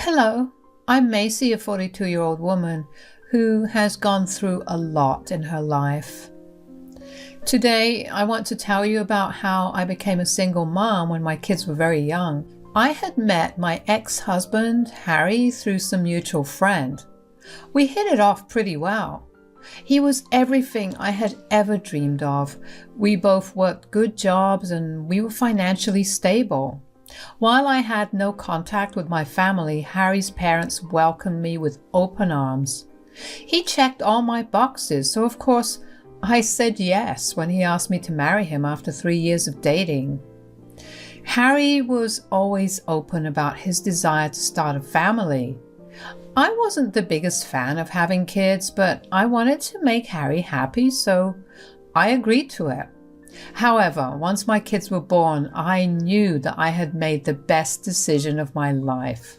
Hello, I'm Macy, a 42-year-old woman who has gone through a lot in her life. Today, I want to tell you about how I became a single mom when my kids were very young. I had met my ex-husband, Harry, through some mutual friend. We hit it off pretty well. He was everything I had ever dreamed of. We both worked good jobs and we were financially stable. While I had no contact with my family, Harry's parents welcomed me with open arms. He checked all my boxes, so of course I said yes when he asked me to marry him after 3 years of dating. Harry was always open about his desire to start a family. I wasn't the biggest fan of having kids, but I wanted to make Harry happy, so I agreed to it. However, once my kids were born, I knew that I had made the best decision of my life.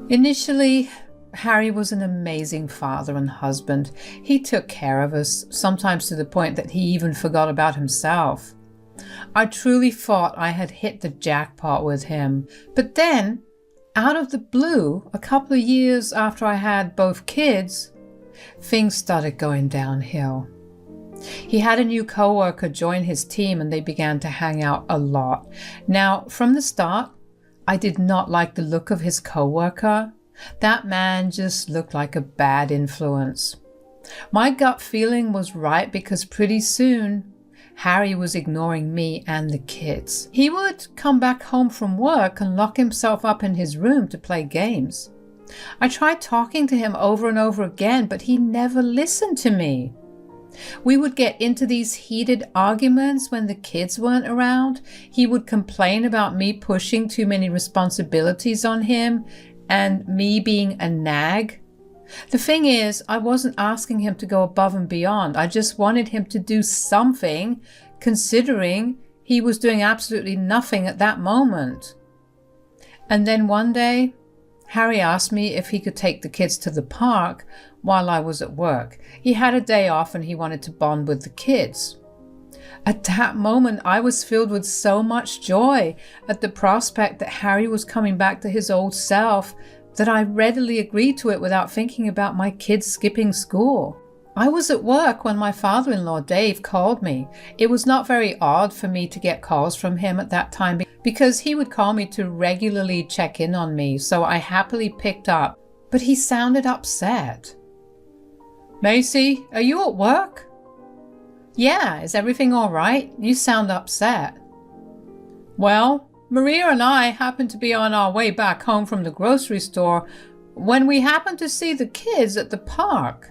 Initially, Harry was an amazing father and husband. He took care of us, sometimes to the point that he even forgot about himself. I truly thought I had hit the jackpot with him. But then, out of the blue, a couple of years after I had both kids, things started going downhill. He had a new coworker join his team and they began to hang out a lot. Now, from the start, I did not like the look of his coworker. That man just looked like a bad influence. My gut feeling was right because pretty soon, Harry was ignoring me and the kids. He would come back home from work and lock himself up in his room to play games. I tried talking to him over and over again, but he never listened to me. We would get into these heated arguments when the kids weren't around. He would complain about me pushing too many responsibilities on him and me being a nag. The thing is, I wasn't asking him to go above and beyond. I just wanted him to do something, considering he was doing absolutely nothing at that moment. And then one day, Harry asked me if he could take the kids to the park while I was at work. He had a day off and he wanted to bond with the kids. At that moment, I was filled with so much joy at the prospect that Harry was coming back to his old self that I readily agreed to it without thinking about my kids skipping school. I was at work when my father-in-law, Dave, called me. It was not very odd for me to get calls from him at that time because he would call me to regularly check in on me, so I happily picked up. But he sounded upset. "Macy, are you at work?" "Yeah, is everything all right? You sound upset." "Well, Maria and I happened to be on our way back home from the grocery store when we happened to see the kids at the park."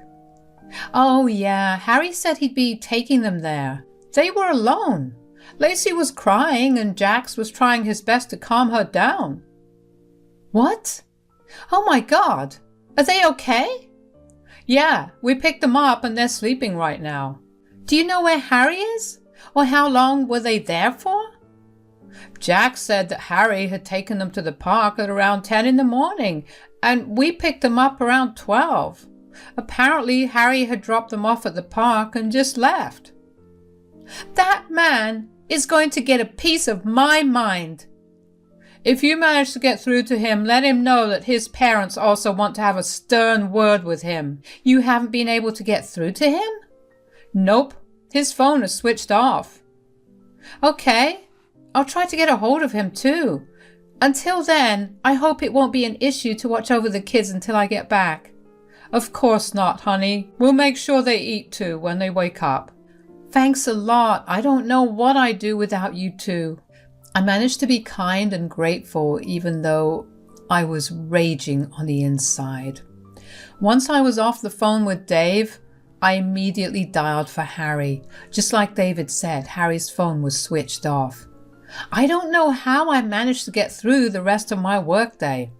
"Oh yeah, Harry said he'd be taking them there. They were alone. Lacey was crying and Jax was trying his best to calm her down." "What? Oh my God. Are they okay?" "Yeah, we picked them up and they're sleeping right now." "Do you know where Harry is? Or how long were they there for?" "Jack said that Harry had taken them to the park at around 10 in the morning, and we picked them up around 12. Apparently, Harry had dropped them off at the park and just left." "That man is going to get a piece of my mind." "If you manage to get through to him, let him know that his parents also want to have a stern word with him." "You haven't been able to get through to him?" "Nope. His phone is switched off." "Okay. I'll try to get a hold of him too. Until then, I hope it won't be an issue to watch over the kids until I get back." "Of course not, honey. We'll make sure they eat too when they wake up." "Thanks a lot. I don't know what I'd do without you two." I managed to be kind and grateful even though I was raging on the inside. Once I was off the phone with Dave, I immediately dialed for Harry. Just like David said, Harry's phone was switched off. I don't know how I managed to get through the rest of my workday.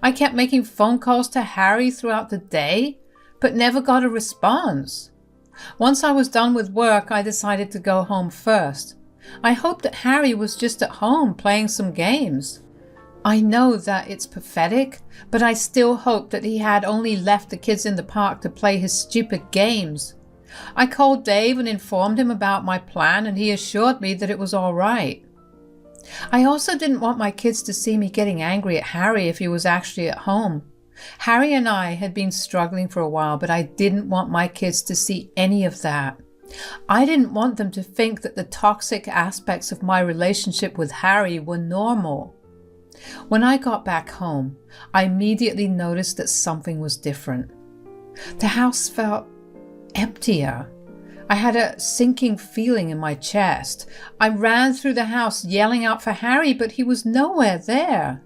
I kept making phone calls to Harry throughout the day, but never got a response. Once I was done with work, I decided to go home first. I hoped that Harry was just at home playing some games. I know that it's pathetic, but I still hoped that he had only left the kids in the park to play his stupid games. I called Dave and informed him about my plan, and he assured me that it was all right. I also didn't want my kids to see me getting angry at Harry if he was actually at home. Harry and I had been struggling for a while, but I didn't want my kids to see any of that. I didn't want them to think that the toxic aspects of my relationship with Harry were normal. When I got back home, I immediately noticed that something was different. The house felt emptier. I had a sinking feeling in my chest. I ran through the house yelling out for Harry, but he was nowhere there.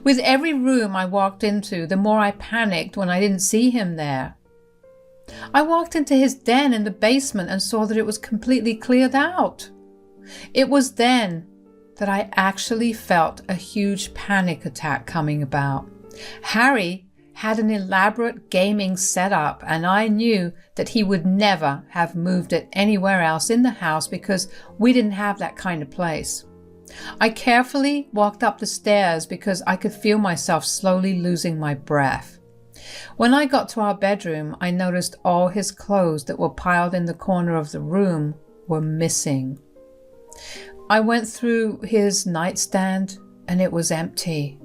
With every room I walked into, the more I panicked when I didn't see him there. I walked into his den in the basement and saw that it was completely cleared out. It was then that I actually felt a huge panic attack coming about. Harry had an elaborate gaming setup, and I knew that he would never have moved it anywhere else in the house because we didn't have that kind of place. I carefully walked up the stairs because I could feel myself slowly losing my breath. When I got to our bedroom, I noticed all his clothes that were piled in the corner of the room were missing. I went through his nightstand and it was empty.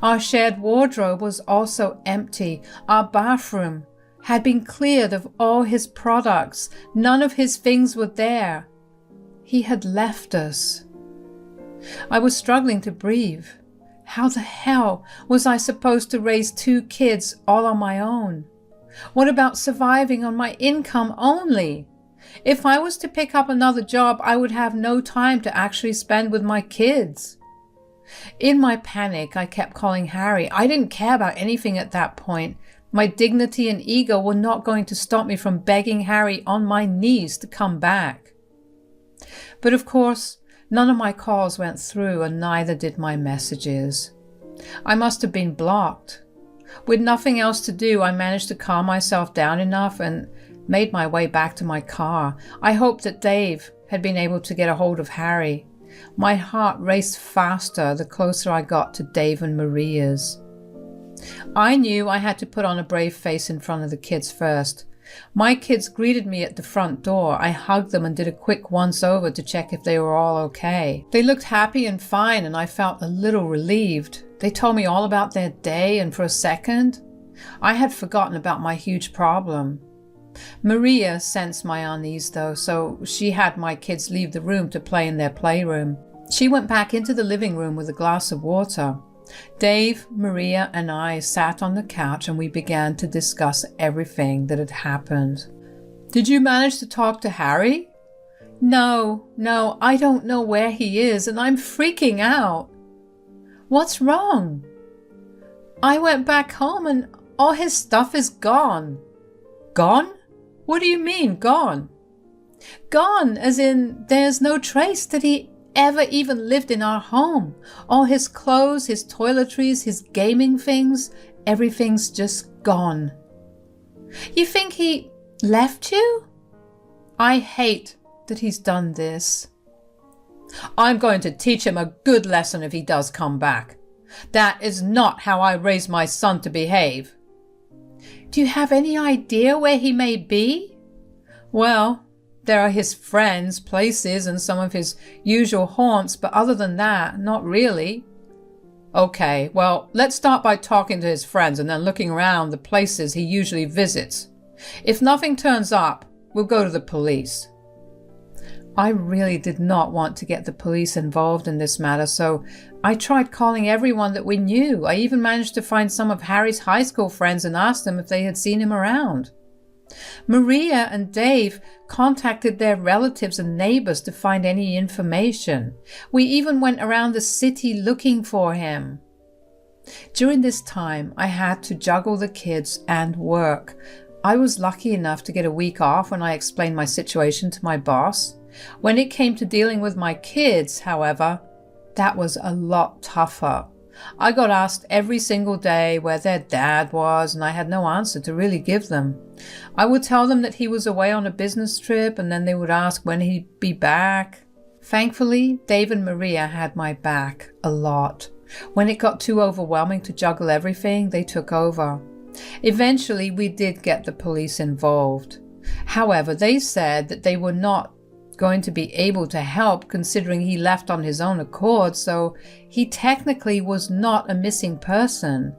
Our shared wardrobe was also empty. Our bathroom had been cleared of all his products. None of his things were there. He had left us. I was struggling to breathe. How the hell was I supposed to raise 2 kids all on my own? What about surviving on my income only? If I was to pick up another job, I would have no time to actually spend with my kids. In my panic, I kept calling Harry. I didn't care about anything at that point. My dignity and ego were not going to stop me from begging Harry on my knees to come back. But of course, none of my calls went through, and neither did my messages. I must have been blocked. With nothing else to do, I managed to calm myself down enough and made my way back to my car. I hoped that Dave had been able to get a hold of Harry. My heart raced faster the closer I got to Dave and Maria's. I knew I had to put on a brave face in front of the kids first. My kids greeted me at the front door. I hugged them and did a quick once-over to check if they were all okay. They looked happy and fine, and I felt a little relieved. They told me all about their day, and for a second, I had forgotten about my huge problem. Maria sensed my unease though, so she had my kids leave the room to play in their playroom. She went back into the living room with a glass of water. Dave, Maria, and I sat on the couch and we began to discuss everything that had happened. Did you manage to talk to Harry? No, I don't know where he is and I'm freaking out. What's wrong? I went back home and all his stuff is gone. Gone? What do you mean, gone? Gone, as in there's no trace that he ever even lived in our home. All his clothes, his toiletries, his gaming things, everything's just gone. You think he left you? I hate that he's done this. I'm going to teach him a good lesson if he does come back. That is not how I raise my son to behave. Do you have any idea where he may be? Well, there are his friends, places, and some of his usual haunts, but other than that, not really. Okay, well, let's start by talking to his friends and then looking around the places he usually visits. If nothing turns up, we'll go to the police. I really did not want to get the police involved in this matter, so I tried calling everyone that we knew. I even managed to find some of Harry's high school friends and asked them if they had seen him around. Maria and Dave contacted their relatives and neighbors to find any information. We even went around the city looking for him. During this time, I had to juggle the kids and work. I was lucky enough to get a week off when I explained my situation to my boss. When it came to dealing with my kids, however, that was a lot tougher. I got asked every single day where their dad was, and I had no answer to really give them. I would tell them that he was away on a business trip, and then they would ask when he'd be back. Thankfully, Dave and Maria had my back a lot. When it got too overwhelming to juggle everything, they took over. Eventually, we did get the police involved. However, they said that they were not going to be able to help, considering he left on his own accord, so he technically was not a missing person.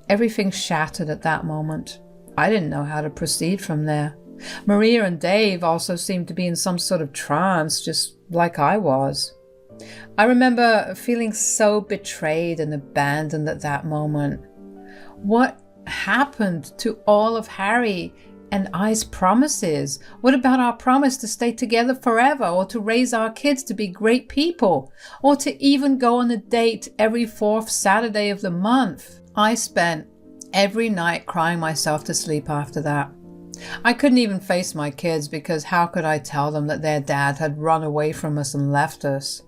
Everything shattered at that moment. I didn't know how to proceed from there. Maria and Dave also seemed to be in some sort of trance, just like I was. I remember feeling so betrayed and abandoned at that moment. What happened to all of Harry and I's promises? What about our promise to stay together forever, or to raise our kids to be great people, or to even go on a date every fourth Saturday of the month? I spent every night crying myself to sleep after that. I couldn't even face my kids, because how could I tell them that their dad had run away from us and left us?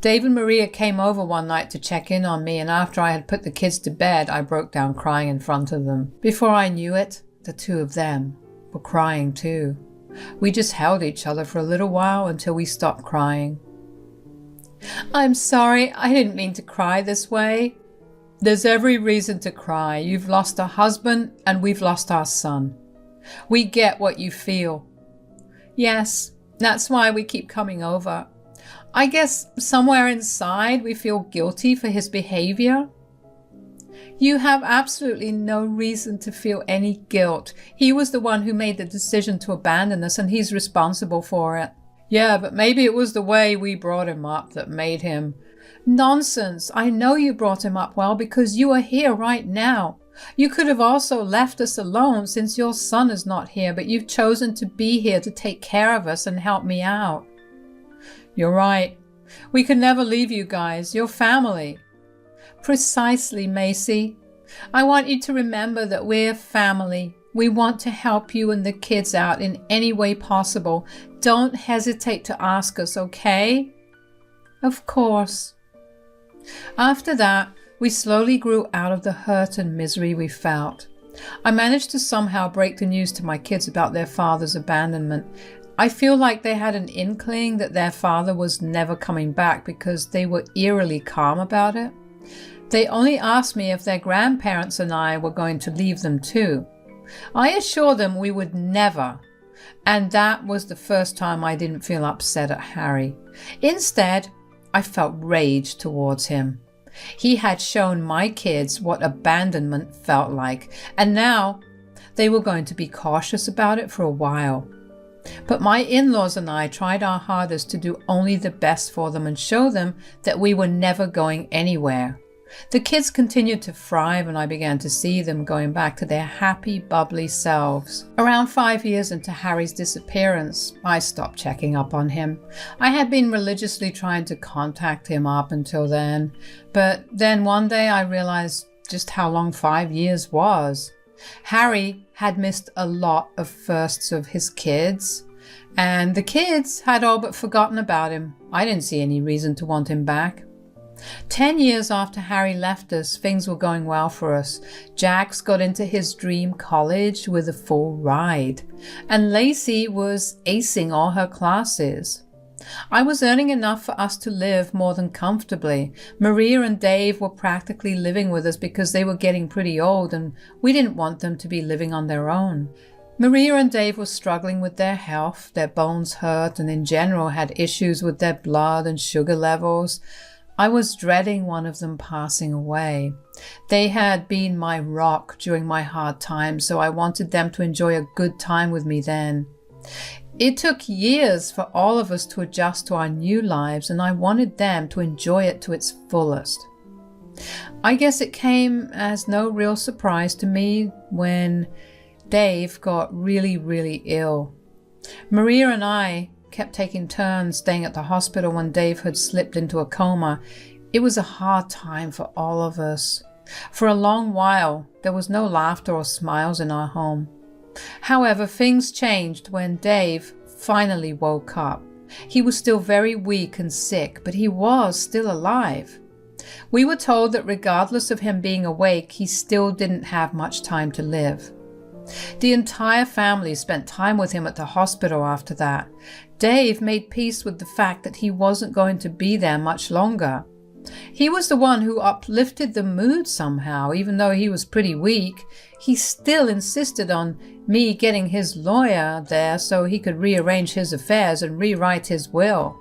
Dave and Maria came over one night to check in on me, and after I had put the kids to bed, I broke down crying in front of them. Before I knew it, the two of them were crying too. We just held each other for a little while until we stopped crying. "I'm sorry, I didn't mean to cry this way." "There's every reason to cry. You've lost a husband and we've lost our son. We get what you feel." "Yes, that's why we keep coming over. I guess somewhere inside we feel guilty for his behavior." "You have absolutely no reason to feel any guilt. He was the one who made the decision to abandon us, and he's responsible for it." "Yeah, but maybe it was the way we brought him up that made him—" "Nonsense. I know you brought him up well, because you are here right now. You could have also left us alone since your son is not here, but you've chosen to be here to take care of us and help me out." "You're right. We could never leave you guys. You're family." "Precisely, Macy. I want you to remember that we're family. We want to help you and the kids out in any way possible. Don't hesitate to ask us, okay?" "Of course." After that, we slowly grew out of the hurt and misery we felt. I managed to somehow break the news to my kids about their father's abandonment. I feel like they had an inkling that their father was never coming back, because they were eerily calm about it. They only asked me if their grandparents and I were going to leave them too. I assured them we would never, and that was the first time I didn't feel upset at Harry. Instead, I felt rage towards him. He had shown my kids what abandonment felt like, and now they were going to be cautious about it for a while. But my in-laws and I tried our hardest to do only the best for them and show them that we were never going anywhere. The kids continued to thrive, and I began to see them going back to their happy, bubbly selves. Around 5 years into Harry's disappearance, I stopped checking up on him. I had been religiously trying to contact him up until then, but then one day I realized just how long 5 years was. Harry had missed a lot of firsts of his kids, and the kids had all but forgotten about him. I didn't see any reason to want him back. 10 years after Harry left us, things were going well for us. Jax got into his dream college with a full ride, and Lacey was acing all her classes. I was earning enough for us to live more than comfortably. Maria and Dave were practically living with us because they were getting pretty old, and we didn't want them to be living on their own. Maria and Dave were struggling with their health. Their bones hurt, and in general had issues with their blood and sugar levels. I was dreading one of them passing away. They had been my rock during my hard times, so I wanted them to enjoy a good time with me then. It took years for all of us to adjust to our new lives, and I wanted them to enjoy it to its fullest. I guess it came as no real surprise to me when Dave got really ill. Maria and I kept taking turns staying at the hospital when Dave had slipped into a coma. It was a hard time for all of us. For a long while, there was no laughter or smiles in our home. However, things changed when Dave finally woke up. He was still very weak and sick, but he was still alive. We were told that regardless of him being awake, he still didn't have much time to live. The entire family spent time with him at the hospital after that. Dave made peace with the fact that he wasn't going to be there much longer. He was the one who uplifted the mood somehow. Even though he was pretty weak, he still insisted on me getting his lawyer there so he could rearrange his affairs and rewrite his will.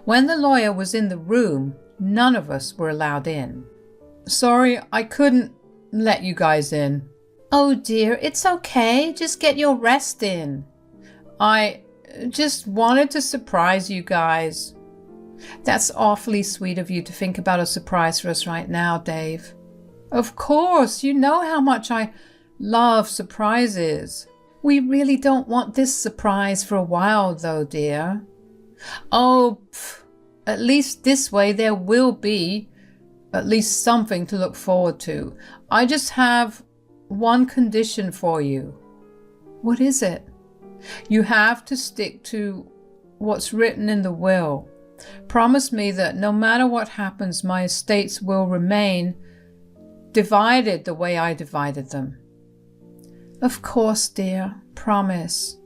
When the lawyer was in the room, none of us were allowed in. Sorry, I couldn't let you guys in. Oh dear, it's okay. Just get your rest in. I just wanted to surprise you guys. That's awfully sweet of you to think about a surprise for us right now, Dave. Of course, you know how much I love surprises. We really don't want this surprise for a while though, dear. Oh, at least this way there will be at least something to look forward to. I just have one condition for you. What is it? You have to stick to what's written in the will. Promise me that no matter what happens, my estates will remain divided the way I divided them. Of course, dear. Promise.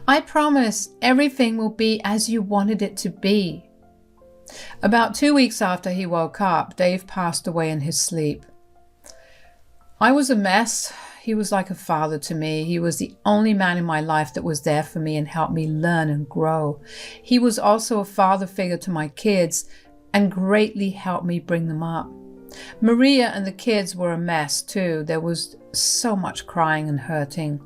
I promise everything will be as you wanted it to be. About 2 weeks after he woke up, Dave passed away in his sleep. I was a mess. He was like a father to me. He was the only man in my life that was there for me and helped me learn and grow. He was also a father figure to my kids and greatly helped me bring them up. Maria and the kids were a mess too. There was so much crying and hurting.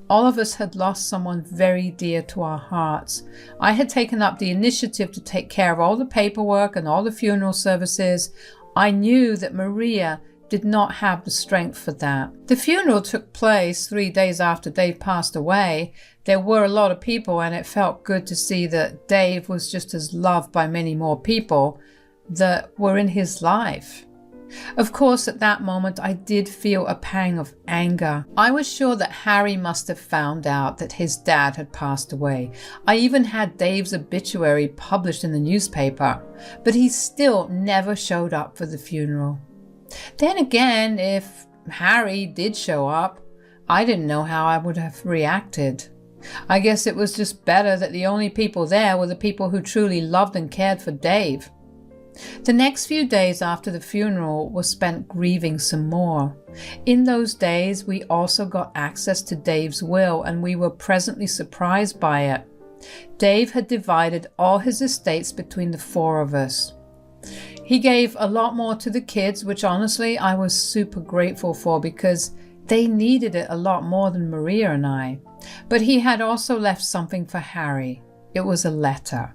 All of us had lost someone very dear to our hearts. I had taken up the initiative to take care of all the paperwork and all the funeral services. I knew that Maria did not have the strength for that. The funeral took place 3 days after Dave passed away. There were a lot of people, and it felt good to see that Dave was just as loved by many more people that were in his life. Of course, at that moment, I did feel a pang of anger. I was sure that Harry must have found out that his dad had passed away. I even had Dave's obituary published in the newspaper, but he still never showed up for the funeral. Then again, if Harry did show up, I didn't know how I would have reacted. I guess it was just better that the only people there were the people who truly loved and cared for Dave. The next few days after the funeral were spent grieving some more. In those days, we also got access to Dave's will, and we were pleasantly surprised by it. Dave had divided all his estates between the 4 of us. He gave a lot more to the kids, which honestly I was super grateful for because they needed it a lot more than Maria and I. But he had also left something for Harry. It was a letter.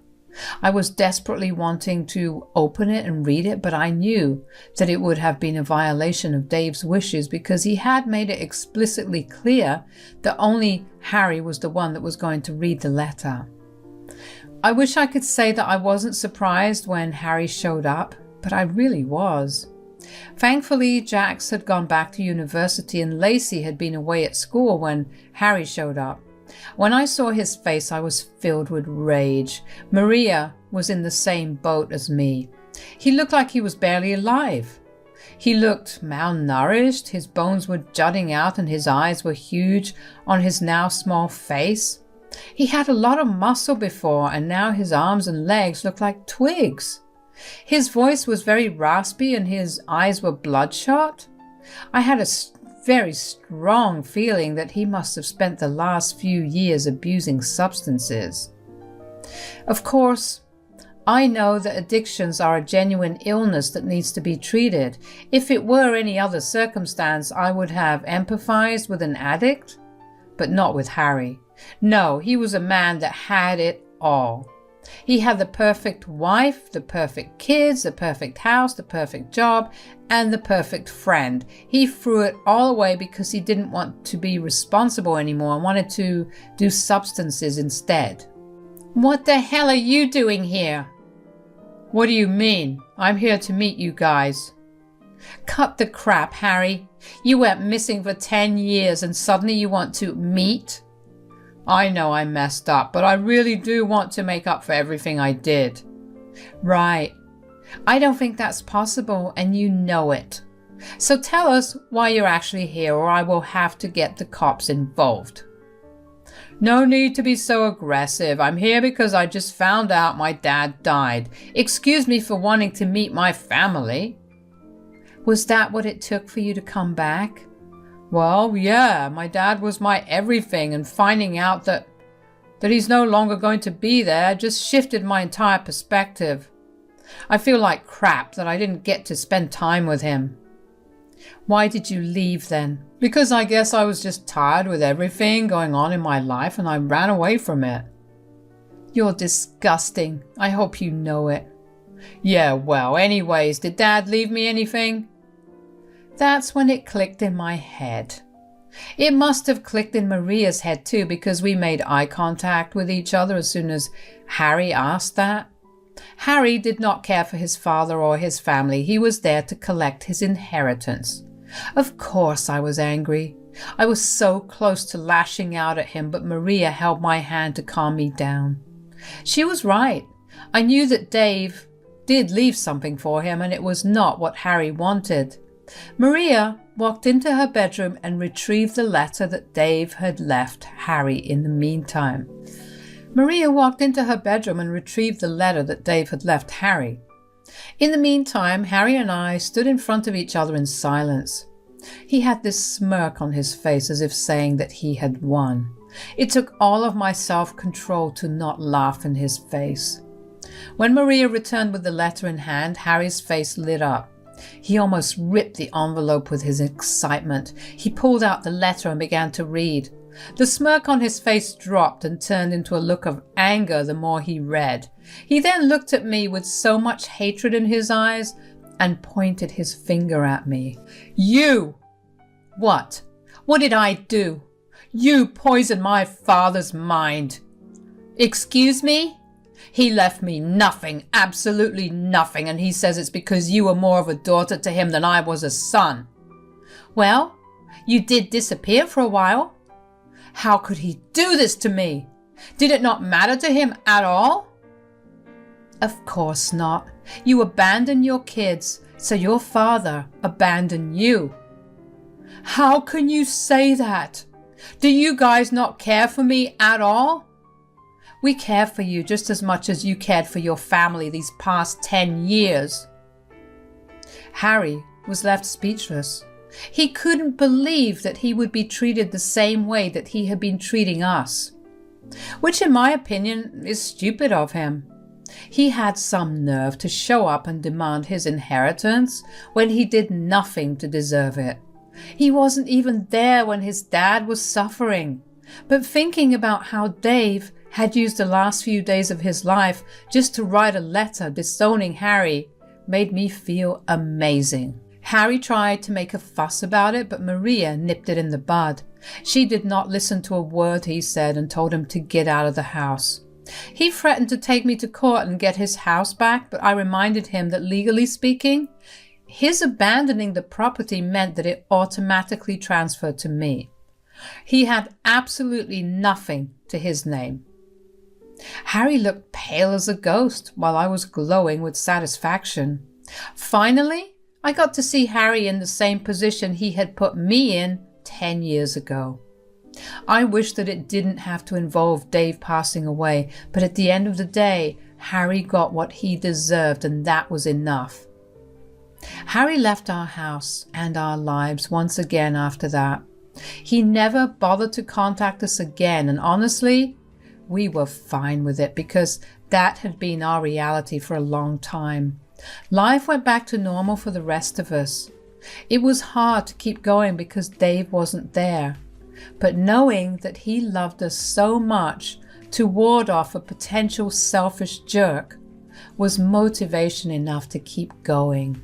I was desperately wanting to open it and read it, but I knew that it would have been a violation of Dave's wishes because he had made it explicitly clear that only Harry was the one that was going to read the letter. I wish I could say that I wasn't surprised when Harry showed up, but I really was. Thankfully, Jax had gone back to university and Lacey had been away at school when Harry showed up. When I saw his face, I was filled with rage. Maria was in the same boat as me. He looked like he was barely alive. He looked malnourished, his bones were jutting out and his eyes were huge on his now small face. He had a lot of muscle before, and now his arms and legs looked like twigs. His voice was very raspy and his eyes were bloodshot. I had a very strong feeling that he must have spent the last few years abusing substances. Of course, I know that addictions are a genuine illness that needs to be treated. If it were any other circumstance, I would have empathized with an addict, but not with Harry. No, he was a man that had it all. He had the perfect wife, the perfect kids, the perfect house, the perfect job, and the perfect friend. He threw it all away because he didn't want to be responsible anymore and wanted to do substances instead. What the hell are you doing here? What do you mean? I'm here to meet you guys. Cut the crap, Harry. You went missing for 10 years and suddenly you want to meet? I know I messed up, but I really do want to make up for everything I did. Right. I don't think that's possible, and you know it. So tell us why you're actually here, or I will have to get the cops involved. No need to be so aggressive. I'm here because I just found out my dad died. Excuse me for wanting to meet my family. Was that what it took for you to come back? Well, yeah, my dad was my everything, and finding out that he's no longer going to be there just shifted my entire perspective. I feel like crap that I didn't get to spend time with him. Why did you leave then? Because I guess I was just tired with everything going on in my life and I ran away from it. You're disgusting. I hope you know it. Yeah, well, anyways, did Dad leave me anything? That's when it clicked in my head. It must have clicked in Maria's head too, because we made eye contact with each other as soon as Harry asked that. Harry did not care for his father or his family. He was there to collect his inheritance. Of course I was angry. I was so close to lashing out at him, but Maria held my hand to calm me down. She was right. I knew that Dave did leave something for him, and it was not what Harry wanted. Maria walked into her bedroom and retrieved the letter that Dave had left Harry in the meantime. Maria walked into her bedroom and retrieved the letter that Dave had left Harry. In the meantime, Harry and I stood in front of each other in silence. He had this smirk on his face as if saying that he had won. It took all of my self-control to not laugh in his face. When Maria returned with the letter in hand, Harry's face lit up. He almost ripped the envelope with his excitement. He pulled out the letter and began to read. The smirk on his face dropped and turned into a look of anger the more he read. He then looked at me with so much hatred in his eyes and pointed his finger at me. You! What? What did I do? You poisoned my father's mind. Excuse me? He left me nothing, absolutely nothing, and he says it's because you were more of a daughter to him than I was a son. Well, you did disappear for a while. How could he do this to me? Did it not matter to him at all? Of course not. You abandoned your kids, so your father abandoned you. How can you say that? Do you guys not care for me at all? We care for you just as much as you cared for your family these past 10 years. Harry was left speechless. He couldn't believe that he would be treated the same way that he had been treating us, which in my opinion is stupid of him. He had some nerve to show up and demand his inheritance when he did nothing to deserve it. He wasn't even there when his dad was suffering. But thinking about how Dave had used the last few days of his life just to write a letter disowning Harry made me feel amazing. Harry tried to make a fuss about it, but Maria nipped it in the bud. She did not listen to a word he said and told him to get out of the house. He threatened to take me to court and get his house back, but I reminded him that legally speaking, his abandoning the property meant that it automatically transferred to me. He had absolutely nothing to his name. Harry looked pale as a ghost while I was glowing with satisfaction. Finally, I got to see Harry in the same position he had put me in 10 years ago. I wish that it didn't have to involve Dave passing away, but at the end of the day, Harry got what he deserved, and that was enough. Harry left our house and our lives once again after that. He never bothered to contact us again, and honestly, we were fine with it because that had been our reality for a long time. Life went back to normal for the rest of us. It was hard to keep going because Dave wasn't there, but knowing that he loved us so much to ward off a potential selfish jerk was motivation enough to keep going.